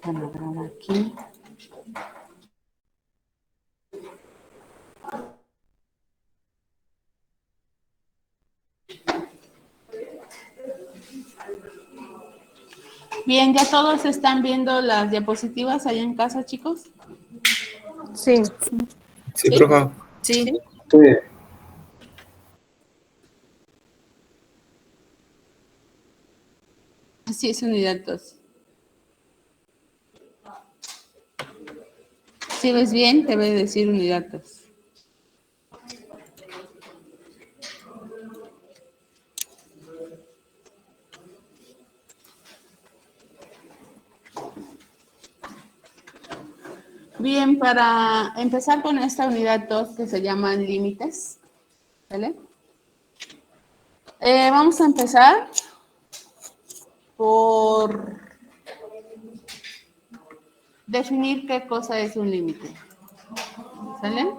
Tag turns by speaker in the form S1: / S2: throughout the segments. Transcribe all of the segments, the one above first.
S1: Vamos a grabar aquí. Bien, ¿ya todos están viendo las diapositivas allá en casa, chicos?
S2: Sí.
S3: Sí, profe.
S2: Sí.
S3: Sí.
S1: Así es, unidad 2. Si ves bien, te voy a decir unidad 2. Bien, para empezar con esta unidad 2 que se llaman límites, ¿vale? Vamos a empezar por definir qué cosa es un límite, ¿sale?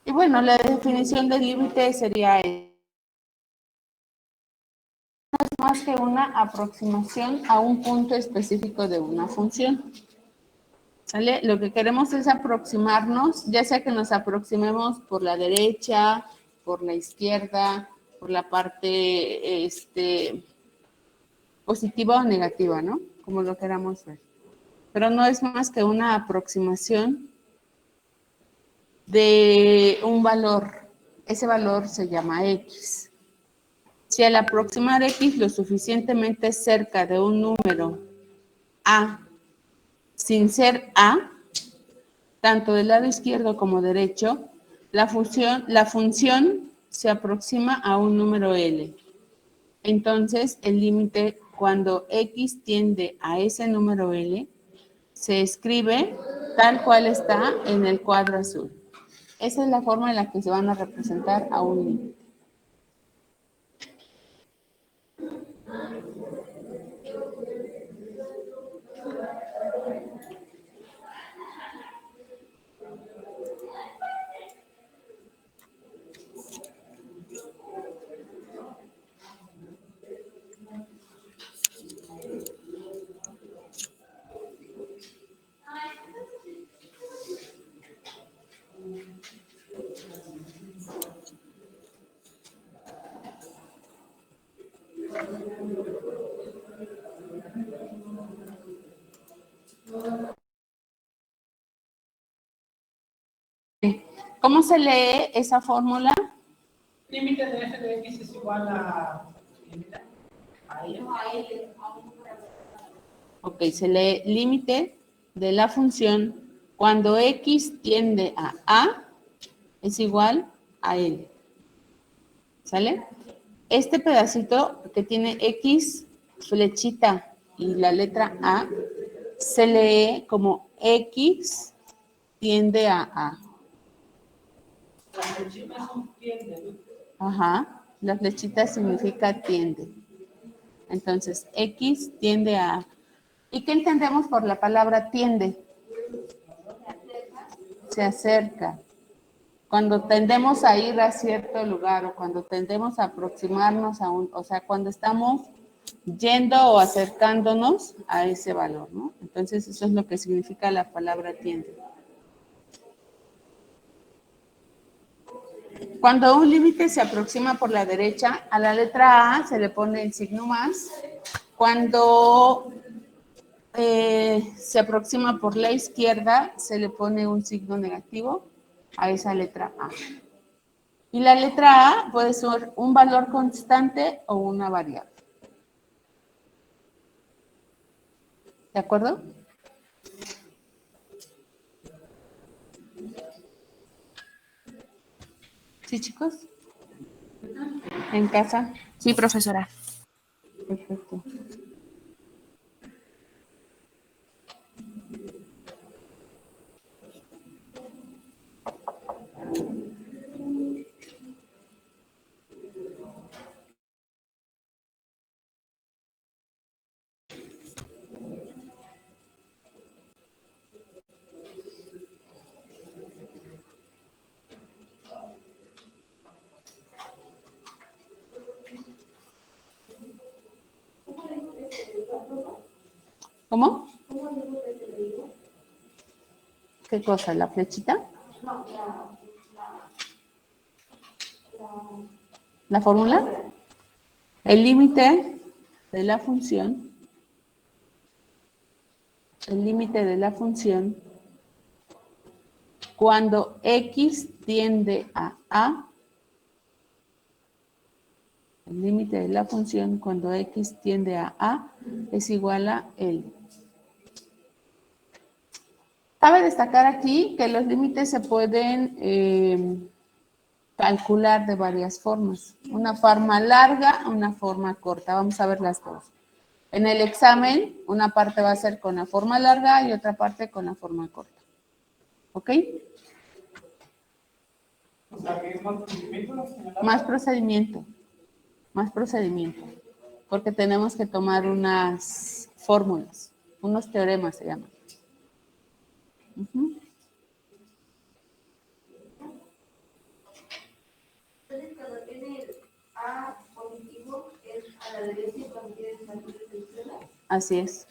S1: Y bueno, la definición del límite sería más que una aproximación a un punto específico de una función. ¿Sale? Lo que queremos es aproximarnos, ya sea que nos aproximemos por la derecha, por la izquierda, por la parte positiva o negativa, ¿no? Como lo queramos ver. Pero no es más que una aproximación de un valor. Ese valor se llama X. Si al aproximar X lo suficientemente cerca de un número A, sin ser A, tanto del lado izquierdo como derecho, la función se aproxima a un número L. Entonces, el límite cuando X tiende a ese número L, se escribe tal cual está en el cuadro azul. Esa es la forma en la que se van a representar a un límite. ¿Cómo se lee esa fórmula?
S4: Límite de f de x es igual a y.
S1: Ok, se lee límite de la función cuando X tiende a A es igual a L. ¿Sale? Este pedacito que tiene X, flechita y la letra A, se lee como X tiende a A.
S4: La flechita es un tiende.
S1: Ajá, la flechita significa tiende. Entonces, X tiende a A. ¿Y qué entendemos por la palabra tiende? Se acerca. Cuando tendemos a ir a cierto lugar o cuando tendemos a aproximarnos o sea, cuando estamos yendo o acercándonos a ese valor, ¿no? Entonces, eso es lo que significa la palabra tiende. Cuando un límite se aproxima por la derecha, a la letra A se le pone el signo más. Cuando se aproxima por la izquierda, se le pone un signo negativo a esa letra A. Y la letra A puede ser un valor constante o una variable. ¿De acuerdo? ¿Sí, chicos? ¿En casa?
S2: Sí, profesora.
S1: Perfecto. ¿Cómo? ¿Qué cosa? ¿La flechita? ¿La fórmula? El límite de la función, cuando x tiende a a, el límite de la función cuando x tiende a a es igual a L. Cabe destacar aquí que los límites se pueden calcular de varias formas. Una forma larga, una forma corta. Vamos a ver las dos. En el examen, una parte va a ser con la forma larga y otra parte con la forma corta. ¿Ok?
S4: O sea, que es más procedimiento la señora.
S1: Más procedimiento. Porque tenemos que tomar unas fórmulas, unos teoremas se llaman.
S5: Entonces, cuando tiene el A positivo, es a la derecha y cuando tiene el negativo es a la izquierda.
S1: Así es.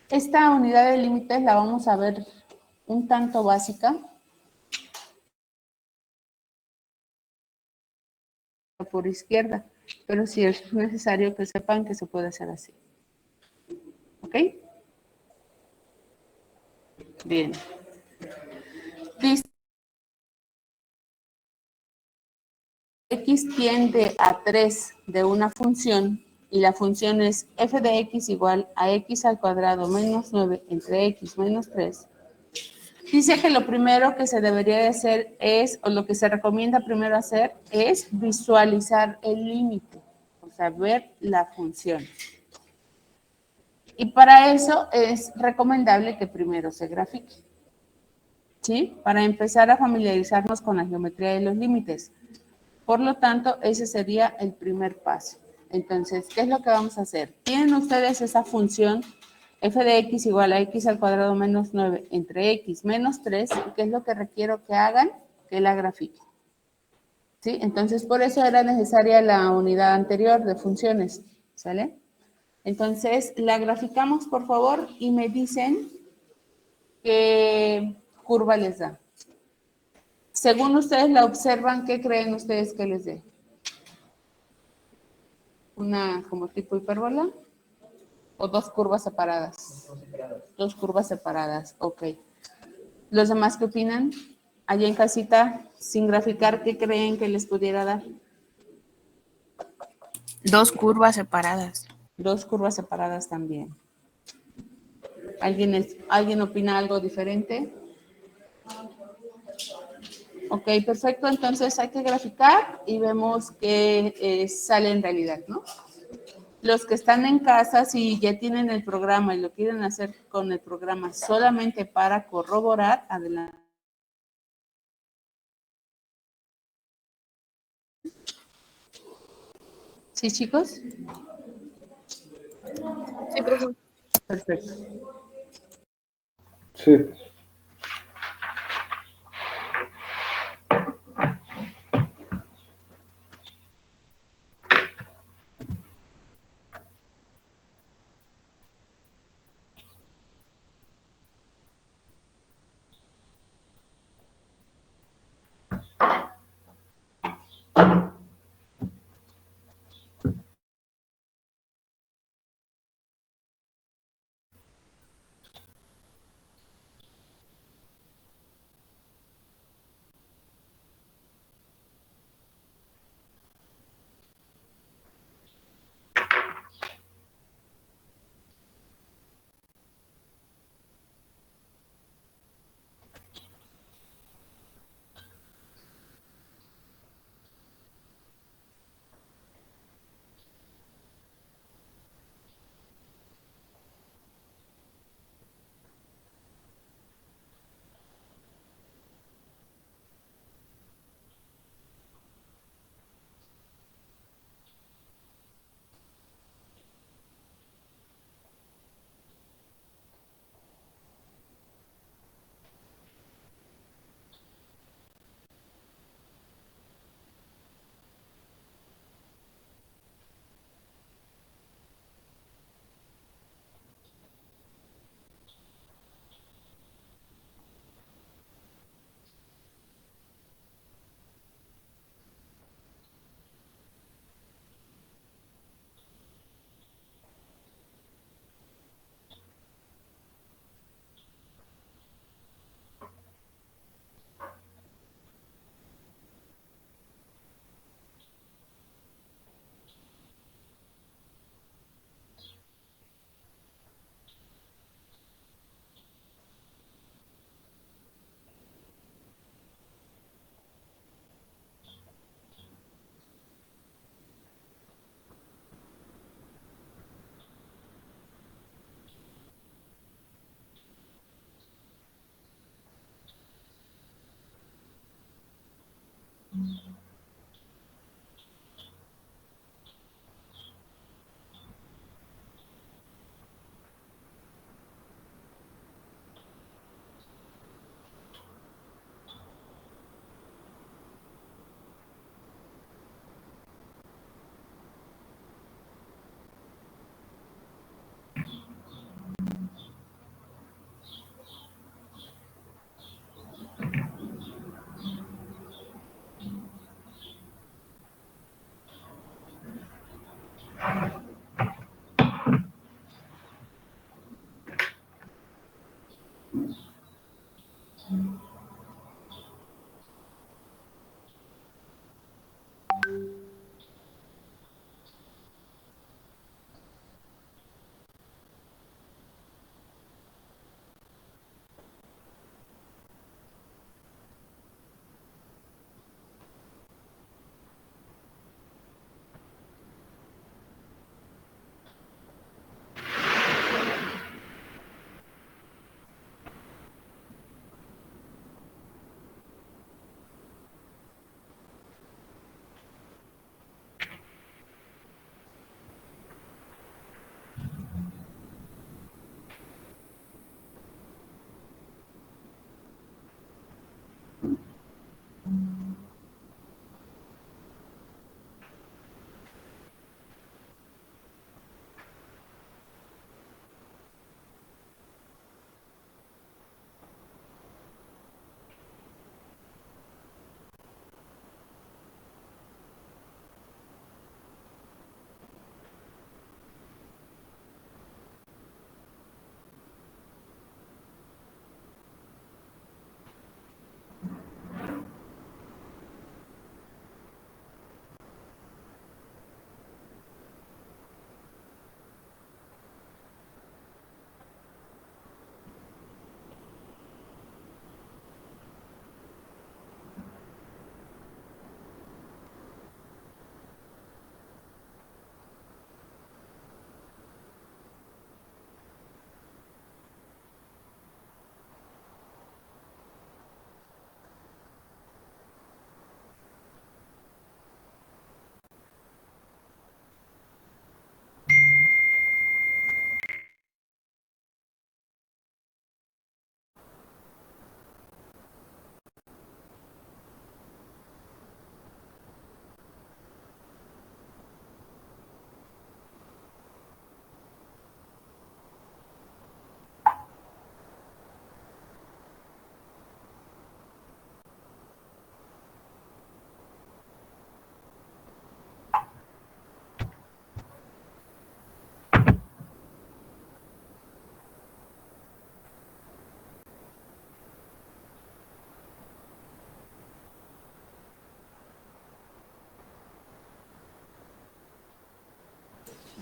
S1: Esta unidad de límites la vamos a ver un tanto básica. Por izquierda, pero sí es necesario que sepan que se puede hacer así. ¿Ok? Bien. Dice x tiende a 3 de una función y la función es f de x igual a x al cuadrado menos 9 entre x menos 3. Dice que lo primero que se debería de hacer es, o lo que se recomienda primero hacer, es visualizar el límite, o sea, ver la función. Y para eso es recomendable que primero se grafique, ¿sí? Para empezar a familiarizarnos con la geometría de los límites. Por lo tanto, ese sería el primer paso. Entonces, ¿qué es lo que vamos a hacer? Tienen ustedes esa función f de x igual a x al cuadrado menos 9 entre x menos 3, ¿qué es lo que requiero que hagan? Que la grafiquen. ¿Sí? Entonces, por eso era necesaria la unidad anterior de funciones, ¿sale? Entonces, la graficamos, por favor, y me dicen qué curva les da. Según ustedes la observan, ¿qué creen ustedes que les dé? ¿Una como tipo hipérbola? ¿O dos curvas separadas? Dos curvas separadas, ok. ¿Los demás qué opinan? Allá en casita, sin graficar, ¿qué creen que les pudiera dar?
S2: Dos curvas separadas.
S1: Dos curvas separadas también. ¿Alguien opina algo diferente? Ok, perfecto. Entonces hay que graficar y vemos qué sale en realidad, ¿no? Los que están en casa, si ya tienen el programa y lo quieren hacer con el programa solamente para corroborar, adelante. ¿Sí, chicos?
S2: Sí, profesor.
S1: Perfecto.
S3: Sí.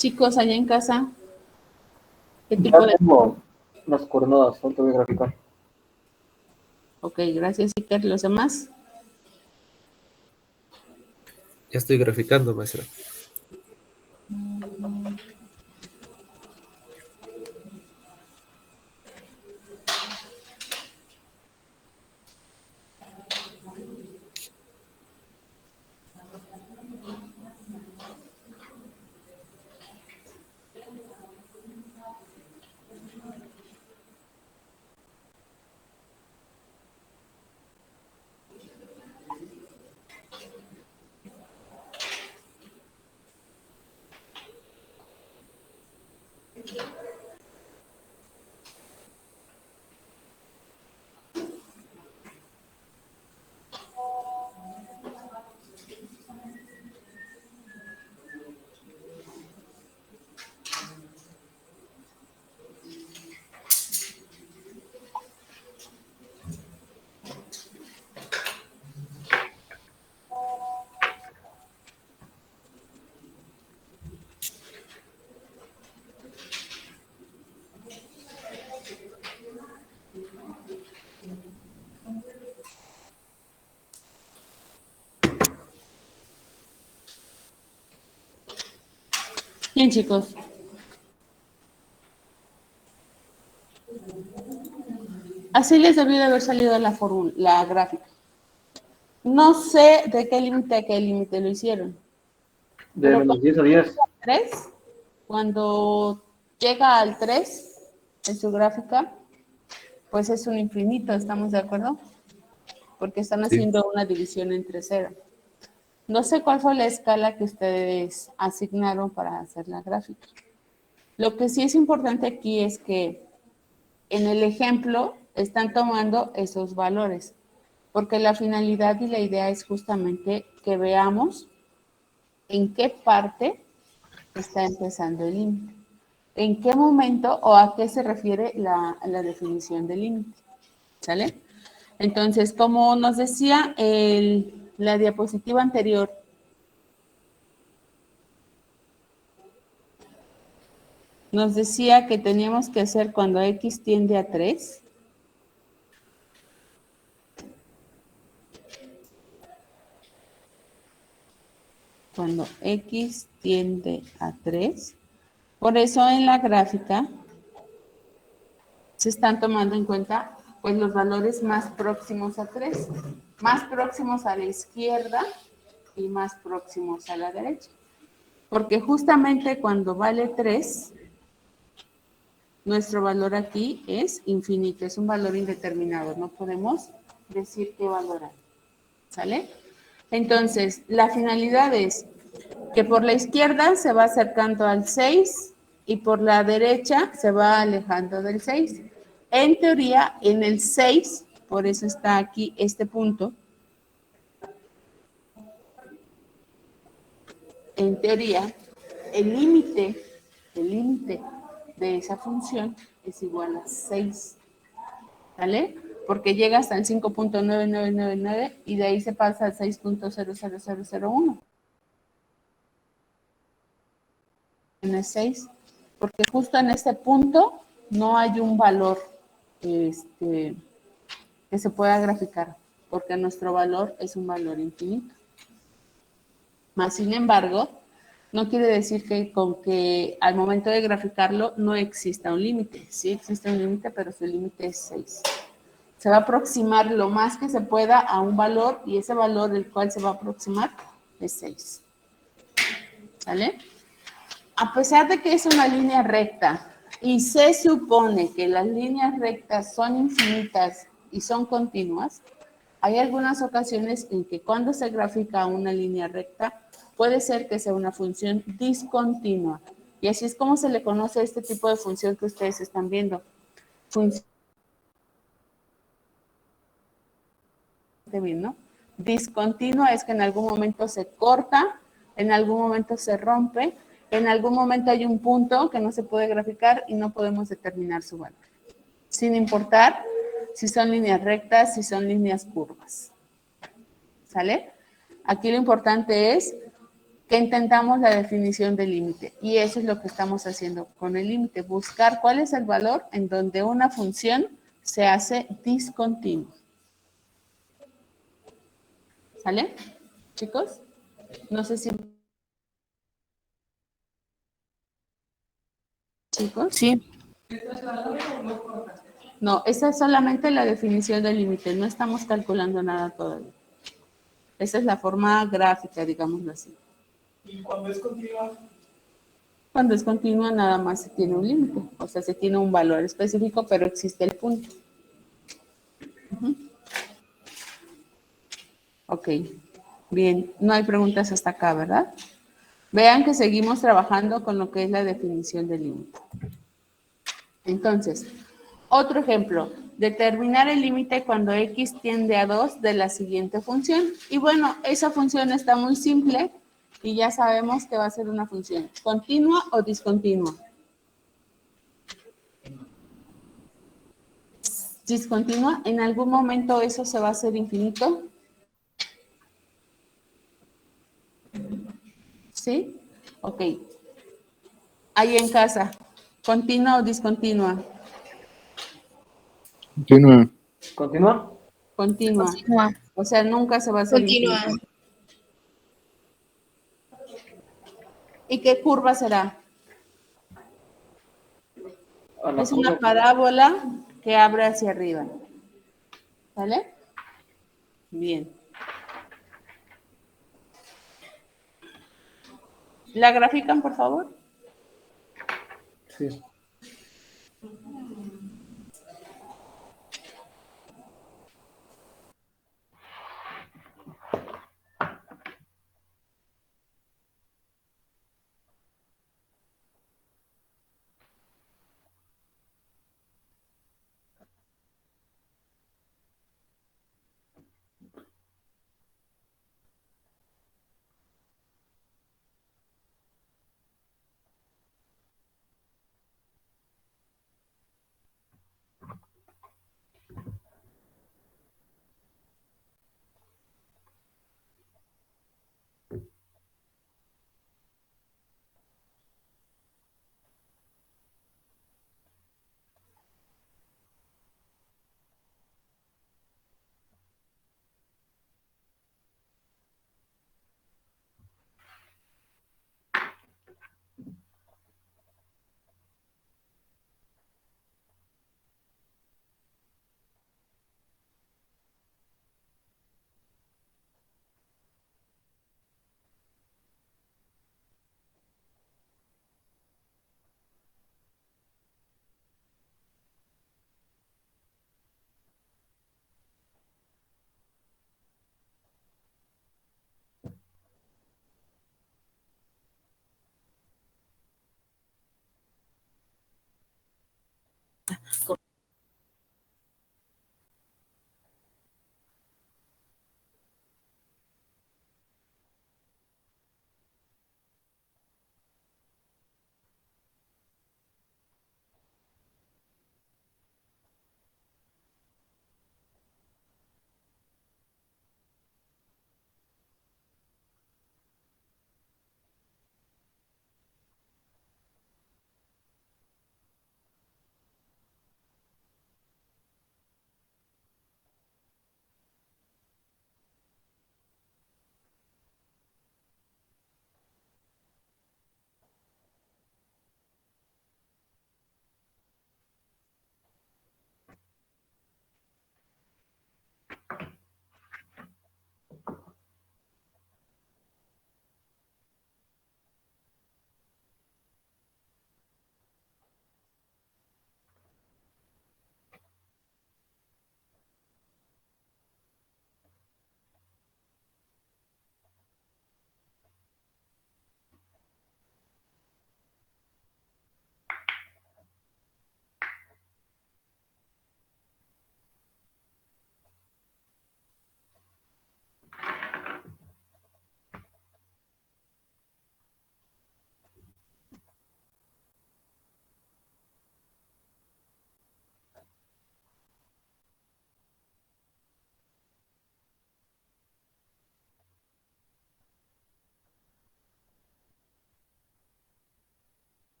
S1: Chicos, allá en casa, ¿qué
S6: Ya
S1: tipo de...?
S6: tengo las coordenadas, ahorita voy a graficar.
S1: Ok, gracias, Iker. ¿Los demás?
S3: Ya estoy graficando, maestra.
S1: Bien, chicos. Así les debió de haber salido la fórmula, la gráfica. No sé de qué límite a qué límite lo hicieron.
S6: De
S1: Pero
S6: menos 10 a 10.
S1: 3, cuando llega al 3 en su gráfica, pues es un infinito, ¿estamos de acuerdo? Porque están
S3: Sí.
S1: haciendo una división entre 0. No sé cuál fue la escala que ustedes asignaron para hacer la gráfica. Lo que sí es importante aquí es que en el ejemplo están tomando esos valores, porque la finalidad y la idea es justamente que veamos en qué parte está empezando el límite. ¿En qué momento o a qué se refiere la definición del límite? ¿Sale? Entonces, como nos decía la diapositiva anterior, nos decía que teníamos que hacer cuando x tiende a 3. Cuando x tiende a 3. Por eso en la gráfica se están tomando en cuenta pues los valores más próximos a 3, más próximos a la izquierda y más próximos a la derecha. Porque justamente cuando vale 3, nuestro valor aquí es infinito, es un valor indeterminado, no podemos decir qué valor hay. ¿Sale? Entonces, la finalidad es que por la izquierda se va acercando al 6 y por la derecha se va alejando del 6. En teoría, en el 6, por eso está aquí este punto, en teoría, el límite de esa función es igual a 6, ¿vale? Porque llega hasta el 5.9999 y de ahí se pasa al 6.00001. En el 6, porque justo en este punto no hay un valor que se pueda graficar, porque nuestro valor es un valor infinito. Más sin embargo, no quiere decir que con que al momento de graficarlo no exista un límite. Sí existe un límite, pero su límite es 6. Se va a aproximar lo más que se pueda a un valor y ese valor del cual se va a aproximar es 6. ¿Sale? A pesar de que es una línea recta y se supone que las líneas rectas son infinitas y son continuas, hay algunas ocasiones en que cuando se grafica una línea recta, puede ser que sea una función discontinua. Y así es como se le conoce a este tipo de función que ustedes están viendo. Función, ¿no? Discontinua es que en algún momento se corta, en algún momento se rompe, en algún momento hay un punto que no se puede graficar y no podemos determinar su valor. Sin importar si son líneas rectas, si son líneas curvas. ¿Sale? Aquí lo importante es que intentamos la definición del límite. Y eso es lo que estamos haciendo con el límite, buscar cuál es el valor en donde una función se hace discontinua. ¿Sale, chicos? No sé si... ¿Chicos?
S2: Sí.
S1: No, esa es solamente la definición del límite, no estamos calculando nada todavía. Esa es la forma gráfica, digámoslo así.
S4: Y cuando es continua,
S1: Cuando es continua nada más se tiene un límite, o sea, se tiene un valor específico, pero existe el punto. Ujú. Ok, bien, no hay preguntas hasta acá, ¿verdad? Vean que seguimos trabajando con lo que es la definición del límite. Entonces, otro ejemplo, determinar el límite cuando x tiende a 2 de la siguiente función. Y bueno, esa función está muy simple y ya sabemos que va a ser una función continua o discontinua. Discontinua, ¿en algún momento eso se va a hacer infinito? ¿Sí? Ok. Ahí en casa, ¿continua o discontinua?
S6: Continúa. ¿Continúa?
S1: Continua.
S2: Continúa.
S1: O sea, nunca se va a hacer
S2: Continúa.
S1: infinito. ¿Y qué curva será?
S6: A la
S1: Es una
S6: curva.
S1: parábola que abre hacia arriba. ¿Vale? Bien. ¿La grafican, por favor?
S6: Sí.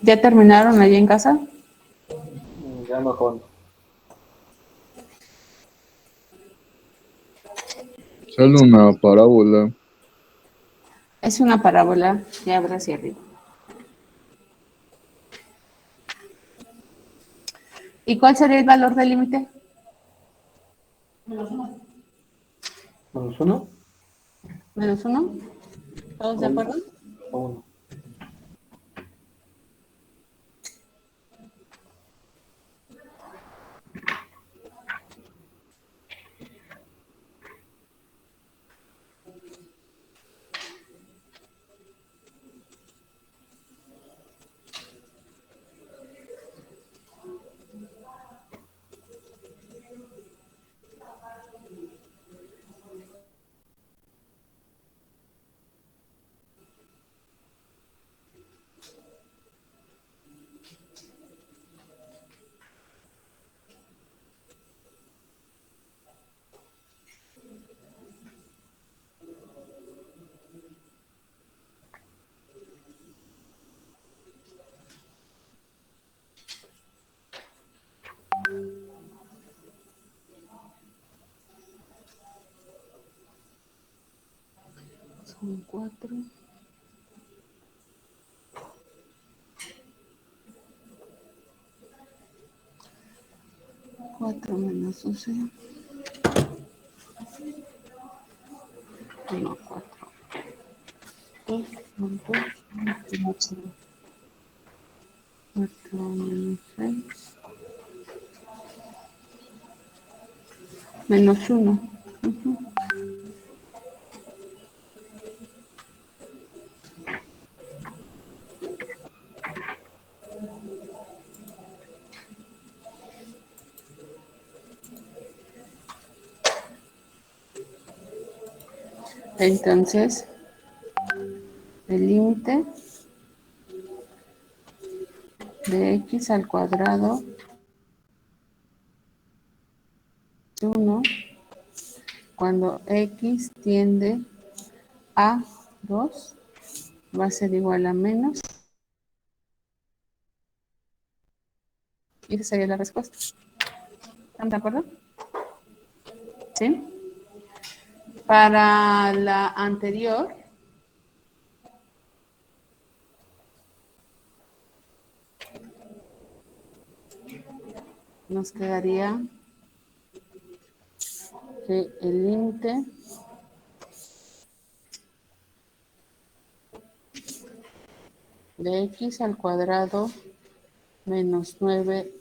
S1: ¿Ya terminaron allí en casa?
S6: Ya no con.
S7: Sale una parábola.
S1: Es una parábola que abre hacia arriba. ¿Y cuál sería el valor del límite?
S6: ¿Menos uno?
S1: ¿Menos 1? ¿Todos de acuerdo?
S6: O uno.
S1: Son 4. 4 menos 12. No, 4. 2 menos 2. 4 menos 6. Menos 1. Entonces, el límite de x al cuadrado es 1 cuando x tiende a 2 va a ser igual a menos. Y esa sería la respuesta. ¿Están de acuerdo? ¿Sí? Para la anterior, nos quedaría que el límite de x al cuadrado menos 9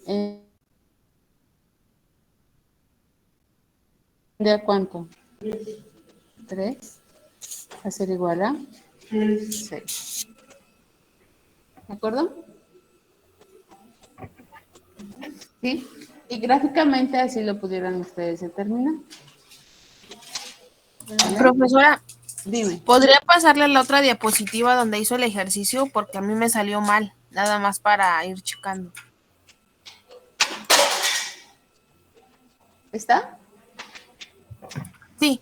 S1: ¿de a cuánto? 3 va a ser igual a 6. ¿De acuerdo? ¿Sí? Y gráficamente así lo pudieran ustedes determinar. ¿Vale?
S2: Profesora,
S1: Dime.
S2: ¿podría pasarle la otra diapositiva donde hizo el ejercicio? Porque a mí me salió mal, nada más para ir checando.
S1: ¿Está?
S2: Sí,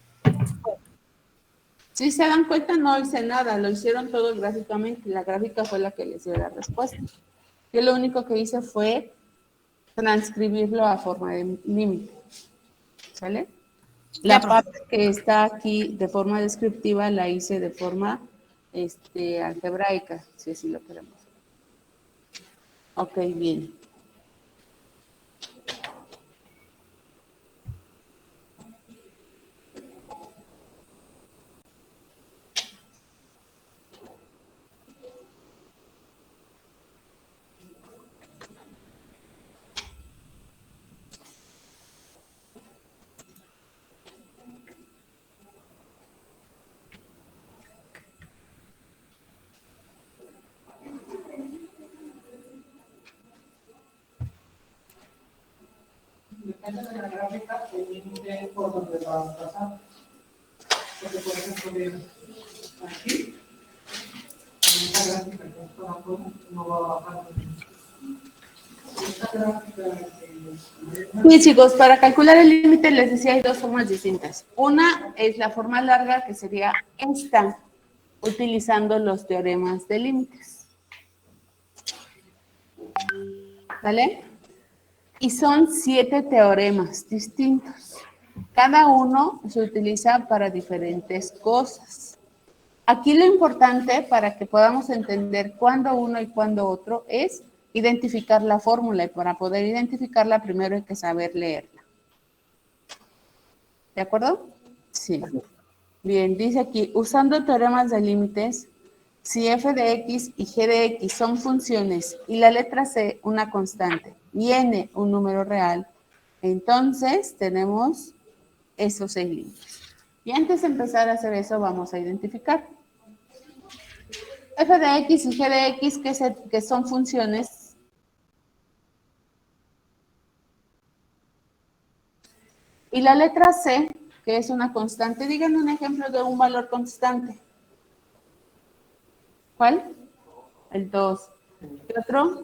S1: Si se dan cuenta, no hice nada, lo hicieron todo gráficamente. La gráfica fue la que les dio la respuesta. Yo lo único que hice fue transcribirlo a forma de límite. ¿Sale? La
S2: ya,
S1: parte que está aquí de forma descriptiva la hice de forma algebraica, si así lo queremos. Ok, bien.
S4: Depende de la gráfica, el límite por donde va a pasar. Porque, por ejemplo, bien, aquí, en esta gráfica que está abajo, no va a bajar. Esta gráfica
S1: Sí, chicos, para calcular el límite les decía hay dos formas distintas. Una es la forma larga, que sería esta, utilizando los teoremas de límites. ¿Vale? Y son 7 teoremas distintos. Cada uno se utiliza para diferentes cosas. Aquí lo importante para que podamos entender cuándo uno y cuándo otro es identificar la fórmula, y para poder identificarla primero hay que saber leerla. ¿De acuerdo? Sí. Bien, dice aquí, usando teoremas de límites, si f de x y g de x son funciones y la letra c una constante y n un número real, entonces tenemos esos 6 límites. Y antes de empezar a hacer eso, vamos a identificar. F de x y g de x, que son funciones, y la letra c, que es una constante. Díganme un ejemplo de un valor constante. ¿Cuál? El 2. ¿Qué otro?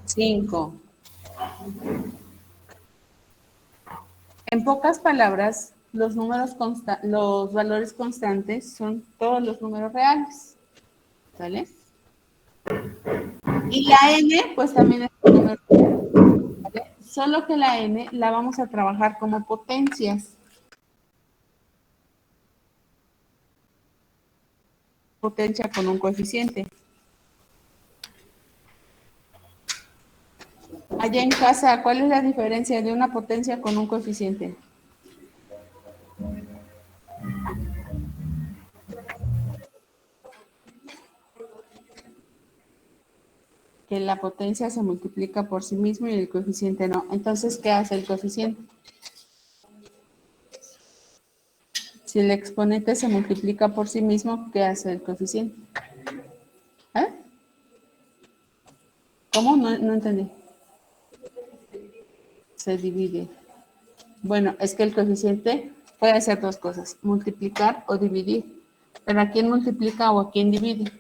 S1: 5. En pocas palabras, los valores constantes son todos los números reales. ¿Vale? Y la n, pues también es un número real. ¿Vale? Solo que la n la vamos a trabajar como potencias. Potencia con un coeficiente. Allá en casa, ¿cuál es la diferencia de una potencia con un coeficiente? Que la potencia se multiplica por sí mismo y el coeficiente no. Entonces, ¿qué hace el coeficiente? Si el exponente se multiplica por sí mismo, ¿qué hace el coeficiente? ¿Eh? ¿Cómo? No entendí. Se divide. Bueno, es que el coeficiente puede hacer dos cosas, multiplicar o dividir. ¿Pero a quién multiplica o a quién divide?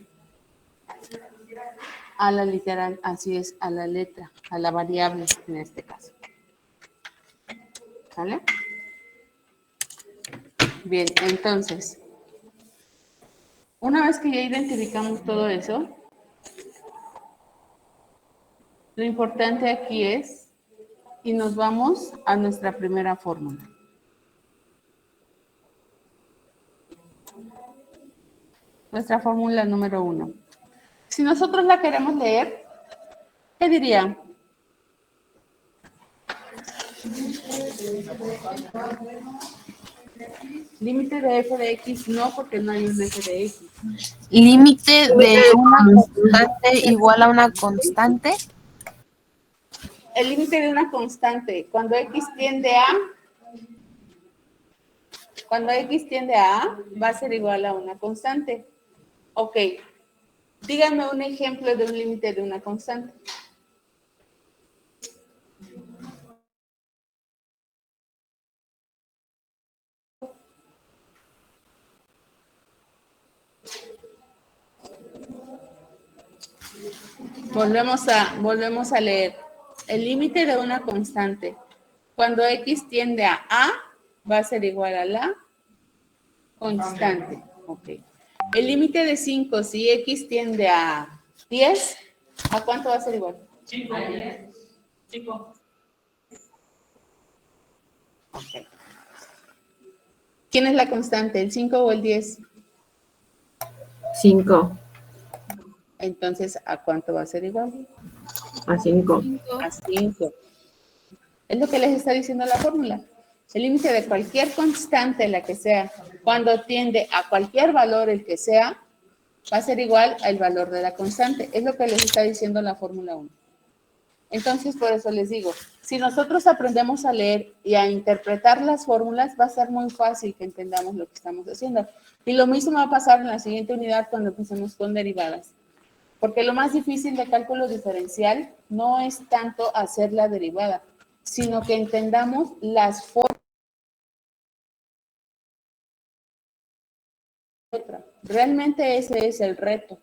S1: A la literal, así es, a la letra, a la variable en este caso. ¿Vale? Bien, entonces, una vez que ya identificamos todo eso, lo importante aquí es, y nos vamos a nuestra primera fórmula. Nuestra fórmula número 1. Si nosotros la queremos leer, ¿qué diría? Límite de f de x, no, porque no hay un f de x.
S2: Límite de una constante igual a una constante.
S1: El límite de una constante, cuando x tiende a A, va a ser igual a una constante. Ok. Díganme un ejemplo de un límite de una constante. Volvemos a leer. El límite de una constante, cuando x tiende a A, va a ser igual a la constante. Ok. El límite de 5, si x tiende a 10, ¿a cuánto va a ser igual?
S4: 5. 5.
S1: Ok. ¿Quién es la constante, el 5 o el 10?
S8: 5
S1: Entonces, ¿a cuánto va a ser igual?
S8: a 5.
S1: A 5. Es lo que les está diciendo la fórmula. El límite de cualquier constante, la que sea, cuando tiende a cualquier valor, el que sea, va a ser igual al valor de la constante. Es lo que les está diciendo la fórmula 1. Entonces, por eso les digo, si nosotros aprendemos a leer y a interpretar las fórmulas, va a ser muy fácil que entendamos lo que estamos haciendo. Y lo mismo va a pasar en la siguiente unidad cuando empecemos con derivadas. Porque lo más difícil de cálculo diferencial no es tanto hacer la derivada, sino que entendamos las fórmulas. Realmente ese es el reto.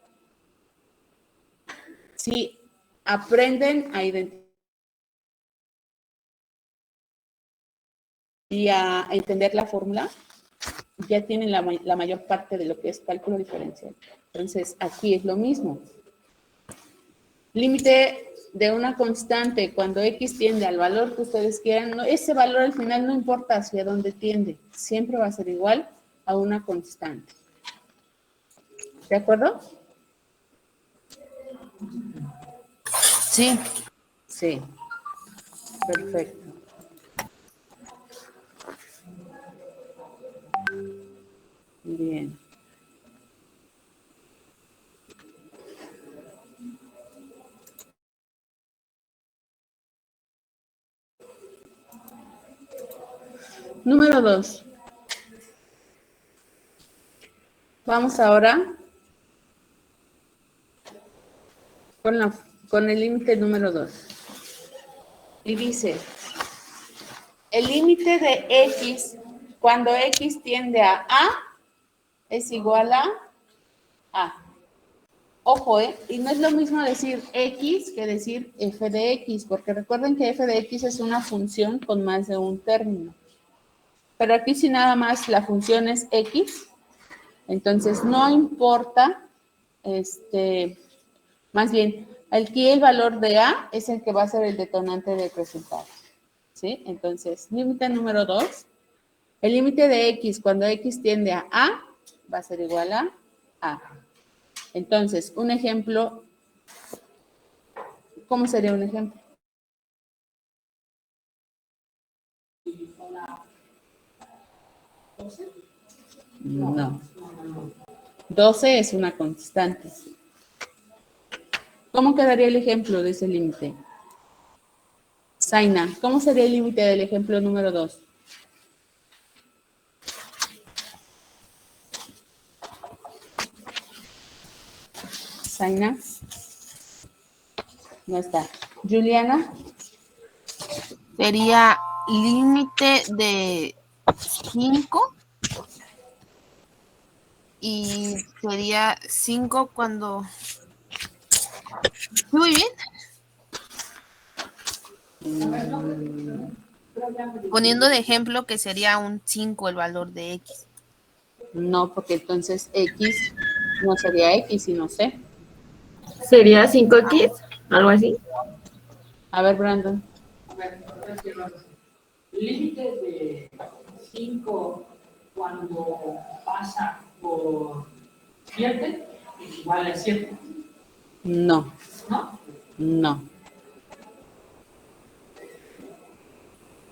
S1: Si aprenden a identificar y a entender la fórmula, ya tienen la mayor parte de lo que es cálculo diferencial. Entonces, aquí es lo mismo. Límite de una constante cuando x tiende al valor que ustedes quieran, ese valor al final no importa hacia dónde tiende, siempre va a ser igual a una constante. ¿De acuerdo?
S2: Sí.
S1: Sí. Perfecto. Bien. Número 2. Vamos ahora con el límite número 2. Y dice, el límite de x cuando x tiende a es igual a. Ojo, y no es lo mismo decir x que decir f de x, porque recuerden que f de x es una función con más de un término. Pero aquí si nada más la función es x, entonces no importa, más bien, aquí el valor de a es el que va a ser el detonante del resultado. ¿Sí? Entonces, límite número 2, el límite de x cuando x tiende a va a ser igual a. Entonces, un ejemplo, ¿cómo sería un ejemplo? No. 12 es una constante. ¿Cómo quedaría el ejemplo de ese límite? Zaina, ¿cómo sería el límite del ejemplo número 2? Zaina. No está. Juliana.
S2: Sería límite de 5 y sería 5 cuando... Muy bien. Poniendo de ejemplo que sería un 5 el valor de x.
S1: No, porque entonces x no sería x, sino c.
S8: ¿Sería 5x? ¿Algo así?
S1: A ver, Brandon.
S4: A ver, entonces quiero decir, límite de 5 cuando pasa por 7 es igual a 7,
S1: No,
S4: ¿no?
S1: no.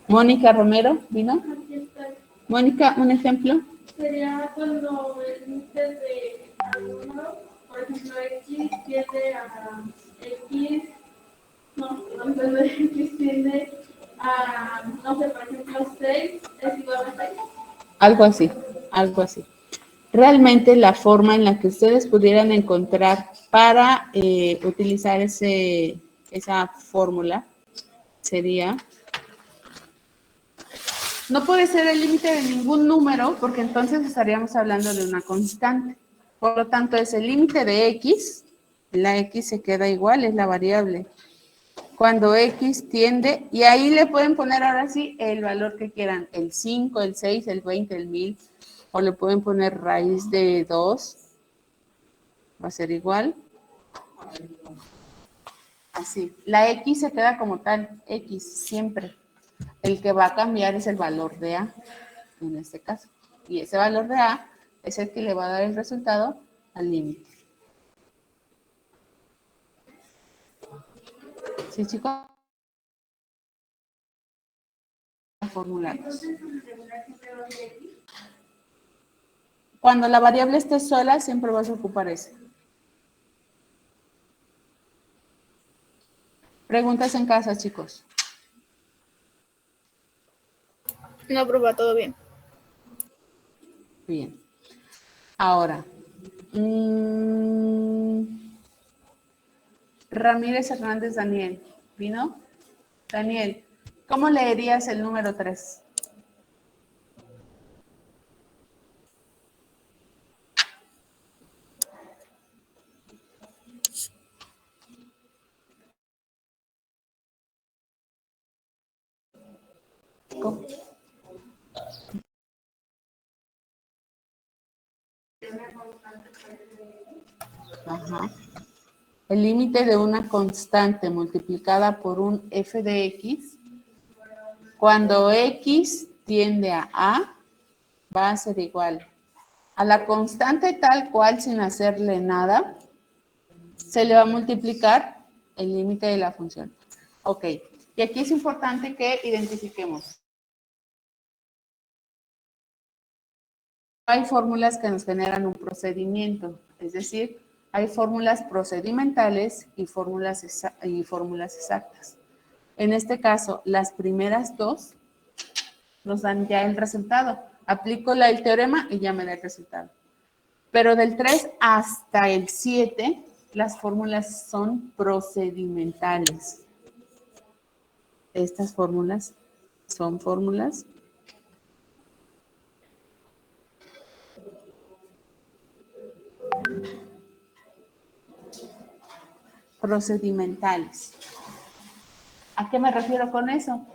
S1: Mónica Romero, ¿vino?
S5: Aquí está.
S1: Mónica, un ejemplo.
S5: Sería cuando el límite de algún número, por ejemplo, x tiende a x, no, entonces x tiende a, no sé, por ejemplo, 6 es igual a 6.
S1: Algo así, algo así. Realmente la forma en la que ustedes pudieran encontrar para utilizar esa fórmula sería, no puede ser el límite de ningún número porque entonces estaríamos hablando de una constante. Por lo tanto, es el límite de x, la x se queda igual, es la variable. Cuando x tiende, y ahí le pueden poner ahora sí el valor que quieran, el 5, el 6, el 20, el 1000, o le pueden poner raíz de 2, va a ser igual. Así, la x se queda como tal, x siempre. El que va a cambiar es el valor de a, en este caso. Y ese valor de a es el que le va a dar el resultado al límite. ¿Sí, chicos? Formulados. Cuando la variable esté sola, siempre vas a ocupar ese. Preguntas en casa, chicos.
S9: No, profa, todo bien.
S1: Bien. Ahora, Ramírez Hernández Daniel, ¿vino? Daniel, ¿cómo leerías el número 3? ¿Cómo? Ajá. el límite de una constante multiplicada por un f de x, cuando x tiende a A, va a ser igual a la constante tal cual sin hacerle nada, se le va a multiplicar el límite de la función. Ok, y aquí es importante que identifiquemos. Hay fórmulas que nos generan un procedimiento, es decir, hay fórmulas procedimentales y fórmulas exactas. En este caso, las primeras dos nos dan ya el resultado. Aplico el teorema y ya me da el resultado. Pero del 3 hasta el 7, las fórmulas son procedimentales. Estas fórmulas son fórmulas procedimentales. ¿A qué me refiero con eso?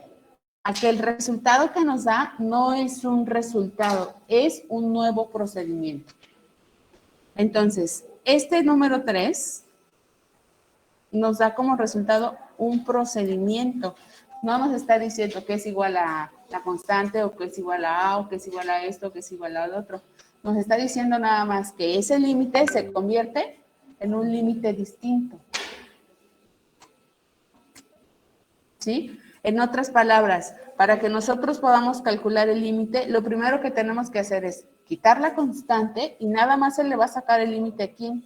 S1: A que el resultado que nos da no es un resultado, es un nuevo procedimiento. Entonces, este número 3 nos da como resultado un procedimiento. No nos está diciendo que es igual a la constante o que es igual a A o que es igual a esto o que es igual a lo otro. Nos está diciendo nada más que ese límite se convierte en un límite distinto. ¿Sí? En otras palabras, para que nosotros podamos calcular el límite, lo primero que tenemos que hacer es quitar la constante y nada más se le va a sacar el límite aquí,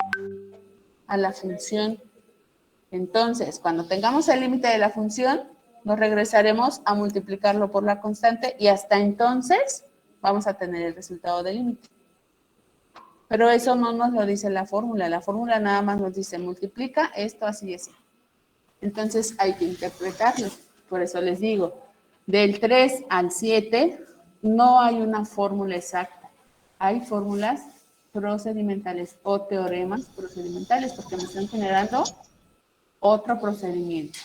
S1: a la función. Entonces, cuando tengamos el límite de la función, nos regresaremos a multiplicarlo por la constante y hasta entonces vamos a tener el resultado del límite. Pero eso no nos lo dice la fórmula nada más nos dice multiplica esto así y así. Entonces hay que interpretarlo. Por eso les digo, del 3 al 7 no hay una fórmula exacta. Hay fórmulas procedimentales o teoremas procedimentales porque me están generando otro procedimiento.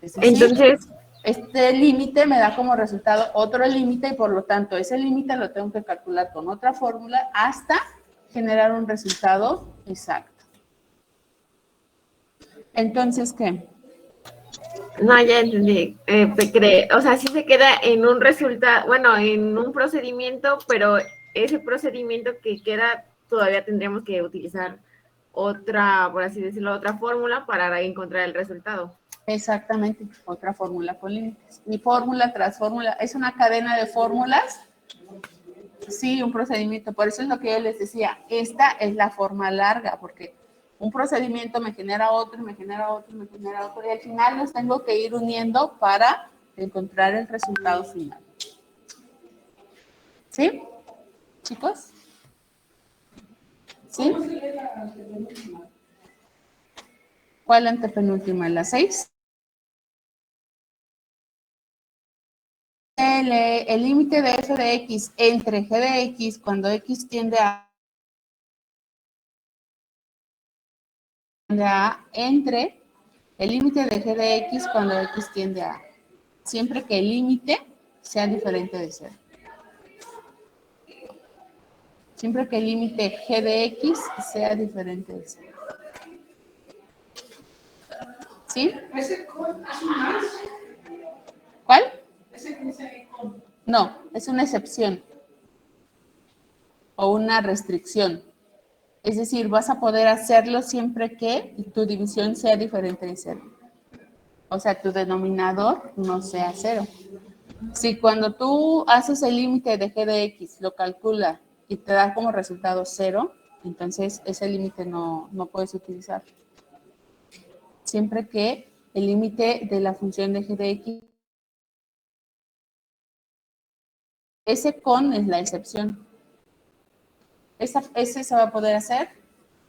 S1: Es decir,
S8: Entonces,
S1: este límite me da como resultado otro límite y por lo tanto ese límite lo tengo que calcular con otra fórmula hasta generar un resultado exacto. Entonces, ¿qué?
S8: no, ya entendí. O sea, sí se queda en un resultado, bueno, en un procedimiento, pero ese procedimiento que queda, todavía tendríamos que utilizar otra, por así decirlo, otra fórmula para encontrar el resultado.
S1: Exactamente, otra fórmula con límites. Y fórmula tras fórmula, es una cadena de fórmulas. Sí, un procedimiento. Por eso es lo que yo les decía. Esta es la forma larga, porque un procedimiento me genera otro, me genera otro, me genera otro. Y al final los tengo que ir uniendo para encontrar el resultado final. ¿Sí? ¿Chicos? ¿Sí? ¿Cuál antepenúltima? ¿La 6? El límite de f de x entre g de x cuando x tiende a entre el límite de g de x cuando x tiende a siempre que el límite sea diferente de 0. Siempre que el límite g de x sea diferente de 0. ¿Sí?
S4: ¿Ese con hace más?
S1: ¿Cuál?
S4: Ese que dice ahí con.
S1: No, es una excepción o una restricción. Es decir, vas a poder hacerlo siempre que tu división sea diferente de 0. O sea, tu denominador no sea 0. Si cuando tú haces el límite de g de x, lo calcula y te da como resultado 0, entonces ese límite no puedes utilizar. Siempre que el límite de la función de g de x, ese con es la excepción. Ese se va a poder hacer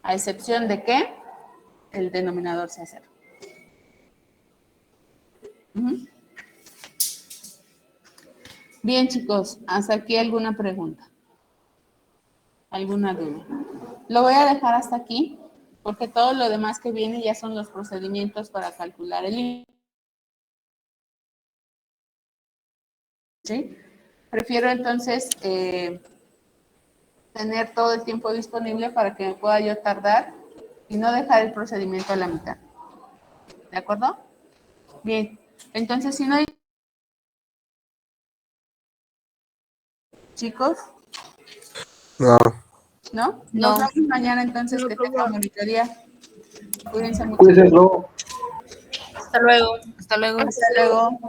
S1: a excepción de que el denominador sea 0. Bien, chicos, ¿hasta aquí alguna pregunta? ¿Alguna duda? Lo voy a dejar hasta aquí, porque todo lo demás que viene ya son los procedimientos para calcular el límite. ¿Sí? Prefiero entonces tener todo el tiempo disponible para que me pueda yo tardar y no dejar el procedimiento a la mitad. ¿De acuerdo? Bien, entonces si no hay... Chicos,
S10: No.
S1: ¿no?
S2: No.
S1: Nos vemos mañana entonces, que tengan bonito día. Cuídense mucho.
S6: Cuídense, luego.
S2: Hasta luego. Hasta luego.
S1: Hasta luego.